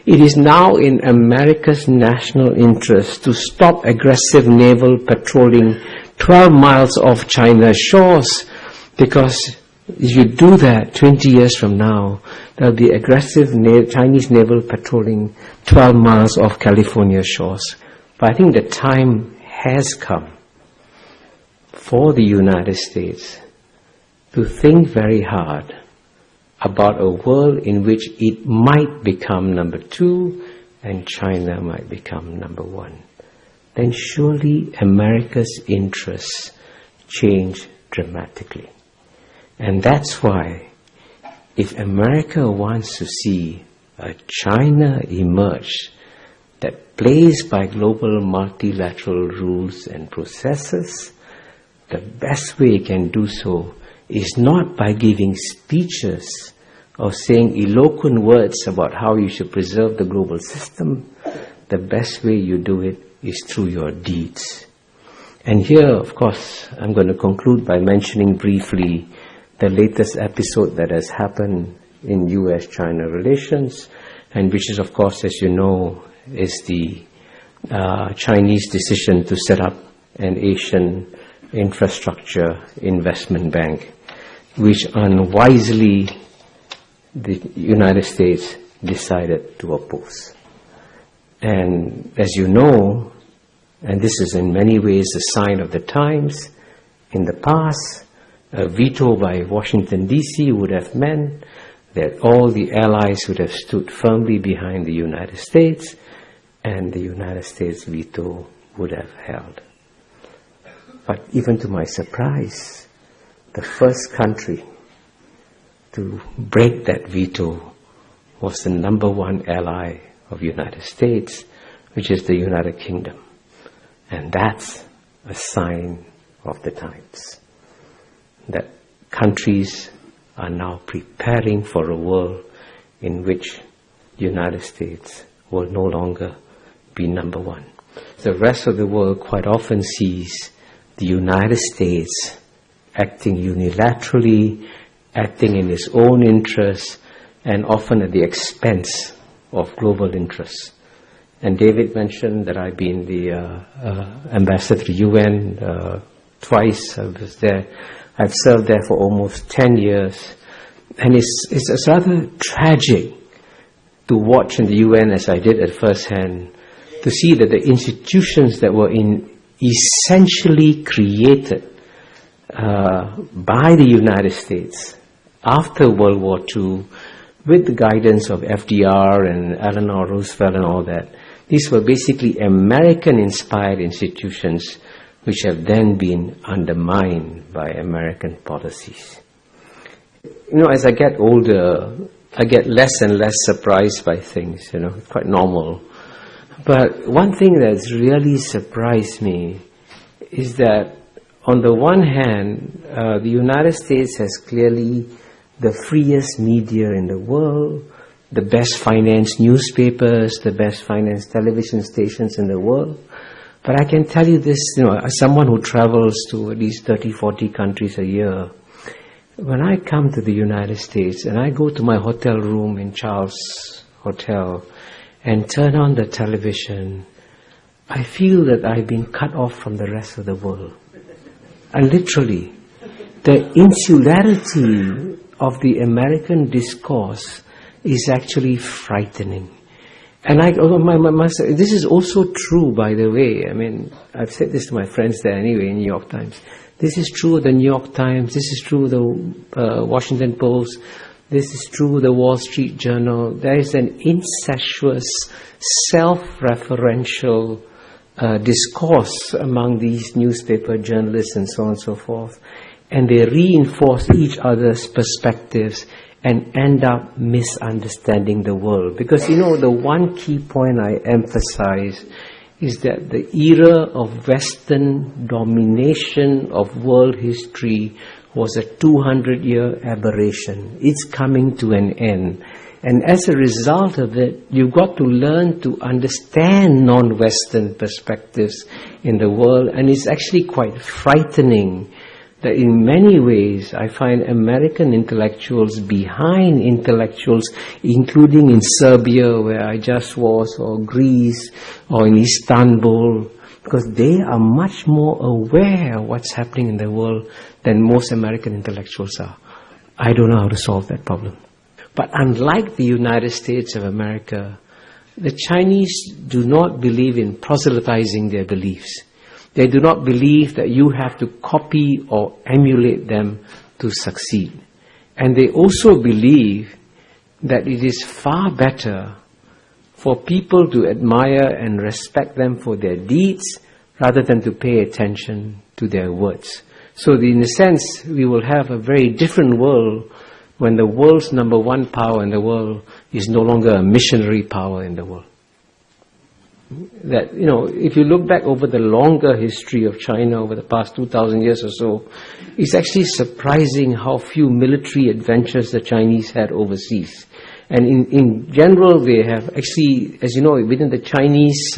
It is now in America's national interest to stop aggressive naval patrolling 12 miles off China's shores, because if you do that 20 years from now, there will be aggressive Chinese naval patrolling 12 miles off California shores. But I think the time has come for the United States to think very hard about a world in which it might become number 2 and China might become number 1. Then surely America's interests change dramatically. And that's why if America wants to see a China emerge that plays by global multilateral rules and processes, the best way it can do so is not by giving speeches or saying eloquent words about how you should preserve the global system. The best way you do it is through your deeds. And here, of course, I'm going to conclude by mentioning briefly the latest episode that has happened in US-China relations, and which is, of course, as you know, is the Chinese decision to set up an Asian infrastructure investment bank, which unwisely the United States decided to oppose. And as you know, and this is in many ways a sign of the times, in the past, a veto by Washington DC would have meant that all the allies would have stood firmly behind the United States, and the United States veto would have held. But even to my surprise, the first country to break that veto was the number 1 ally of the United States, which is the United Kingdom. And that's a sign of the times, that countries are now preparing for a world in which the United States will no longer be number 1. The rest of the world quite often sees the United States acting unilaterally, acting in its own interests, and often at the expense of global interests. And David mentioned that I've been the ambassador to UN twice. I was there. I've served there for almost 10 years. And it's rather tragic to watch in the UN, as I did at first hand, to see that the institutions that were essentially created by the United States after World War II, with the guidance of FDR and Eleanor Roosevelt and all that, these were basically American-inspired institutions which have then been undermined by American policies. You know, as I get older, I get less and less surprised by things, it's quite normal. But one thing that's really surprised me is that on the one hand, the United States has clearly the freest media in the world, the best financed newspapers, the best financed television stations in the world. But I can tell you this, as someone who travels to at least 30, 40 countries a year, when I come to the United States and I go to my hotel room in Charles Hotel and turn on the television, I feel that I've been cut off from the rest of the world. And literally, the insularity of the American discourse is actually frightening. And this is also true, by the way. I mean, I've said this to my friends there anyway in New York Times. This is true of the New York Times. This is true of the Washington Post. This is true of the Wall Street Journal. There is an incestuous, self-referential discourse among these newspaper journalists and so on and so forth. And they reinforce each other's perspectives and end up misunderstanding the world. Because, the one key point I emphasize is that the era of Western domination of world history was a 200-year aberration. It's coming to an end. And as a result of it, you've got to learn to understand non-Western perspectives in the world. And it's actually quite frightening that in many ways I find American intellectuals behind intellectuals, including in Serbia, where I just was, or Greece, or in Istanbul, because they are much more aware of what's happening in the world than most American intellectuals are. I don't know how to solve that problem. But unlike the United States of America, the Chinese do not believe in proselytizing their beliefs. They do not believe that you have to copy or emulate them to succeed. And they also believe that it is far better for people to admire and respect them for their deeds rather than to pay attention to their words. So in a sense, we will have a very different world when the world's number one power in the world is no longer a missionary power in the world. That, if you look back over the longer history of China over the past 2,000 years or so, it's actually surprising how few military adventures the Chinese had overseas. And in general, they have actually, as you know, within the Chinese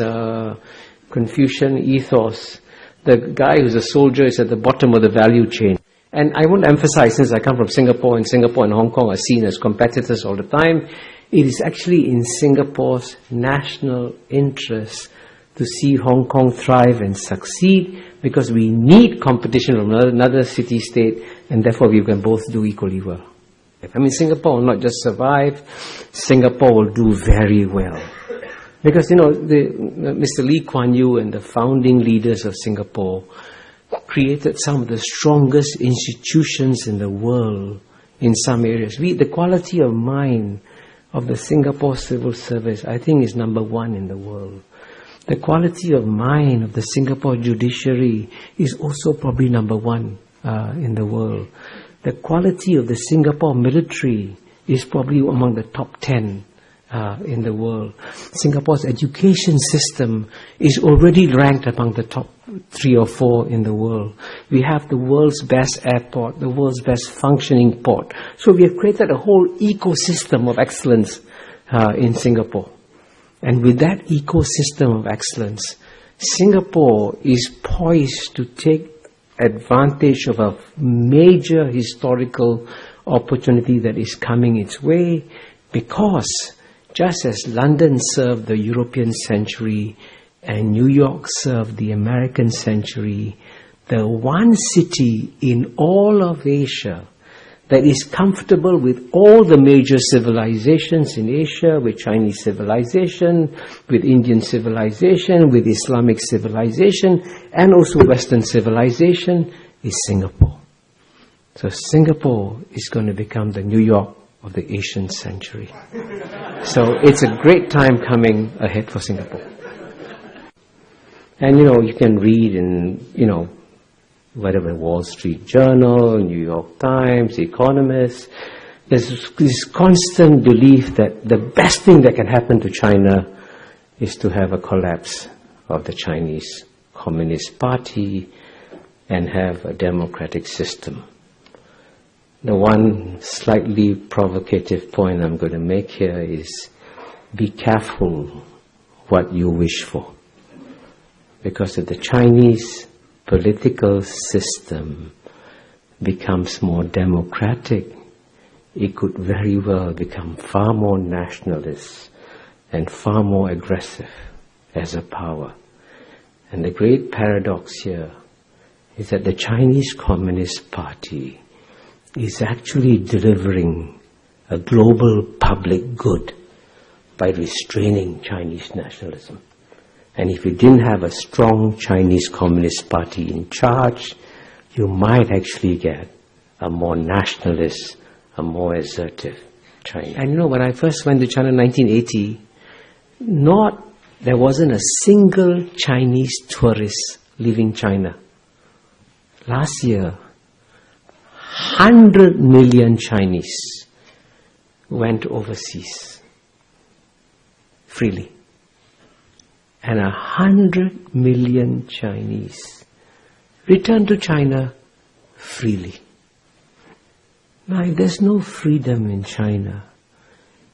Confucian ethos, the guy who's a soldier is at the bottom of the value chain. And I want to emphasize, since I come from Singapore, and Singapore and Hong Kong are seen as competitors all the time, it is actually in Singapore's national interest to see Hong Kong thrive and succeed, because we need competition from another city-state, and therefore we can both do equally well. I mean, Singapore will not just survive, Singapore will do very well. Because, Mr. Lee Kuan Yew and the founding leaders of Singapore created some of the strongest institutions in the world in some areas. The quality of mind of the Singapore civil service, I think, is number one in the world. The quality of mind of the Singapore judiciary is also probably number one in the world. The quality of the Singapore military is probably among the top 10 in the world. Singapore's education system is already ranked among the top 3 or 4 in the world. We have the world's best airport, the world's best functioning port. So we have created a whole ecosystem of excellence in Singapore. And with that ecosystem of excellence, Singapore is poised to take advantage of a major historical opportunity that is coming its way, because just as London served the European century and New York served the American century, the one city in all of Asia that is comfortable with all the major civilizations in Asia, with Chinese civilization, with Indian civilization, with Islamic civilization, and also Western civilization, is Singapore. So Singapore is going to become the New York of the Asian century. So it's a great time coming ahead for Singapore. And you can read in, whatever, Wall Street Journal, New York Times, Economist, there's this constant belief that the best thing that can happen to China is to have a collapse of the Chinese Communist Party and have a democratic system. The one slightly provocative point I'm going to make here is, be careful what you wish for. Because if the Chinese political system becomes more democratic, it could very well become far more nationalist and far more aggressive as a power. And the great paradox here is that the Chinese Communist Party is actually delivering a global public good by restraining Chinese nationalism. And if you didn't have a strong Chinese Communist Party in charge, you might actually get a more nationalist, a more assertive China. And when I first went to China in 1980, there wasn't a single Chinese tourist leaving China. Last year, 100 million Chinese went overseas freely. And 100 million Chinese returned to China freely. Now, if there's no freedom in China,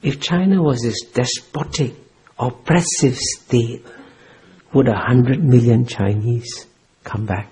if China was this despotic, oppressive state, would 100 million Chinese come back?